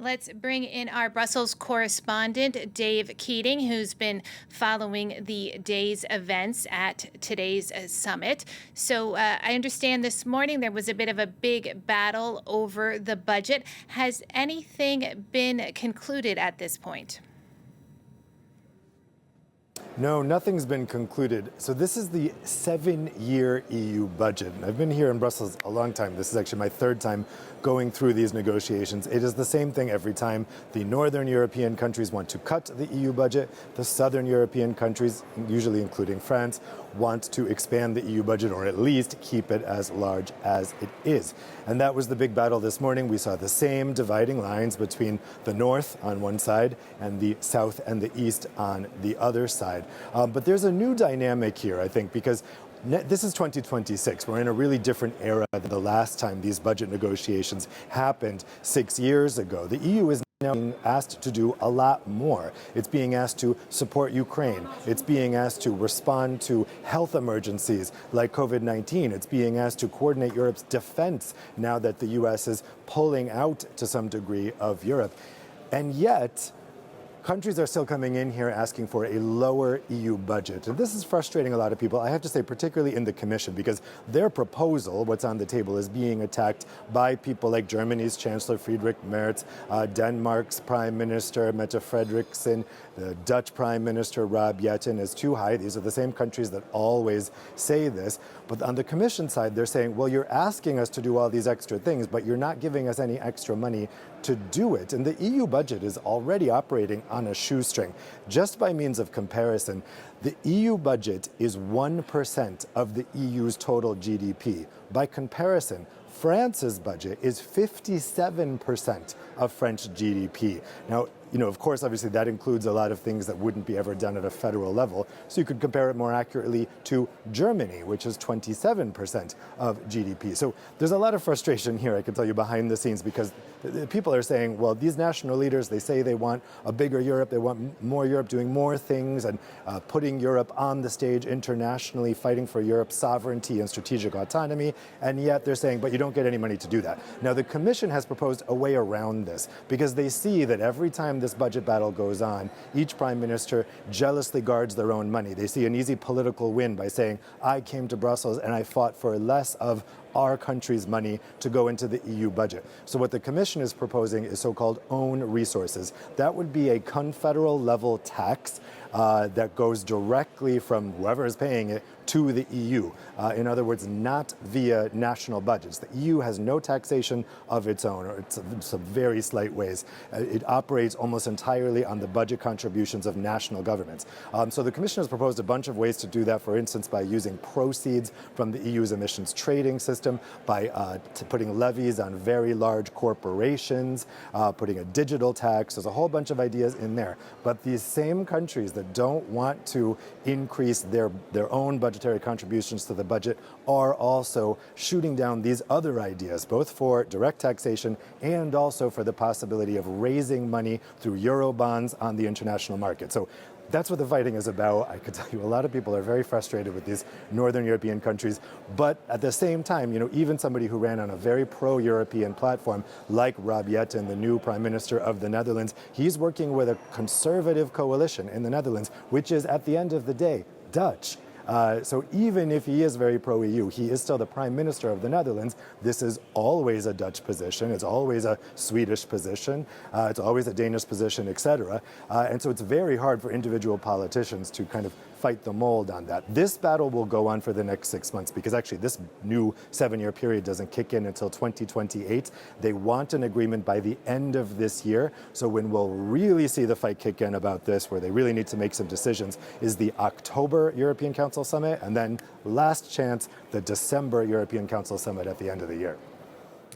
Let's bring in our Brussels correspondent, Dave Keating, who's been following the day's events at today's summit. So I understand this morning there was a bit of a big battle over the budget. Has anything been concluded at this point? No, nothing's been concluded. So this is the 7-year EU budget. And I've been here in Brussels a long time. This is actually my third time going through these negotiations. It is the same thing every time. The Northern European countries want to cut the EU budget. The Southern European countries, usually including France, want to expand the EU budget or at least keep it as large as it is. And that was the big battle this morning. We saw the same dividing lines between the North on one side and the South and the East on the other side. But there's a new dynamic here, I think, because this is 2026. We're in a really different era than the last time these budget negotiations happened 6 years ago. The EU is now being asked to do a lot more. It's being asked to support Ukraine. It's being asked to respond to health emergencies like COVID-19. It's being asked to coordinate Europe's defense now that the US is pulling out to some degree of Europe. And yet, countries are still coming in here asking for a lower EU budget. And this is frustrating a lot of people, I have to say, particularly in the Commission, because their proposal, what's on the table, is being attacked by people like Germany's Chancellor Friedrich Merz, Denmark's Prime Minister Mette Frederiksen, the Dutch Prime Minister Rob Jetten as too high. These are the same countries that always say this. But on the Commission side, they're saying, well, you're asking us to do all these extra things, but you're not giving us any extra money to do it. And the EU budget is already operating on a shoestring. Just by means of comparison, the EU budget is 1% of the EU's total GDP. By comparison, France's budget is 57% of French GDP. Now, of course, obviously that includes a lot of things that wouldn't be ever done at a federal level. So you could compare it more accurately to Germany, which is 27% of GDP. So there's a lot of frustration here, I can tell you, behind the scenes, because people are saying, well, these national leaders, they say they want a bigger Europe, they want more Europe doing more things and putting Europe on the stage internationally, fighting for Europe's sovereignty and strategic autonomy. And yet they're saying, but you don't get any money to do that. Now, the Commission has proposed a way around this because they see that every time this budget battle goes on, each prime minister jealously guards their own money. They see an easy political win by saying, I came to Brussels and I fought for less of our country's money to go into the EU budget. So what the Commission is proposing is so-called own resources. That would be a confederal level tax that goes directly from whoever is paying it to the EU. In other words, not via national budgets. The EU has no taxation of its own, or it's some very slight ways. It operates almost entirely on the budget contributions of national governments. So the Commission has proposed a bunch of ways to do that, for instance, by using proceeds from the EU's emissions trading system, by putting levies on very large corporations, putting a digital tax. There's a whole bunch of ideas in there. But these same countries that don't want to increase their own budgetary contributions to the budget are also shooting down these other ideas, both for direct taxation and also for the possibility of raising money through euro bonds on the international market. So that's what the fighting is about. I could tell you a lot of people are very frustrated with these Northern European countries. But at the same time, even somebody who ran on a very pro-European platform like Rob Jetten, the new Prime Minister of the Netherlands, he's working with a conservative coalition in the Netherlands, which is, at the end of the day, Dutch. So even if he is very pro-EU, he is still the Prime Minister of the Netherlands. This is always a Dutch position. It's always a Swedish position. It's always a Danish position, etc. And so it's very hard for individual politicians to kind of fight the mold on that. This battle will go on for the next 6 months because actually this new 7-year period doesn't kick in until 2028. They want an agreement by the end of this year. So when we'll really see the fight kick in about this, where they really need to make some decisions, is the October European Council Summit, and then last chance, the December European Council Summit at the end of the year.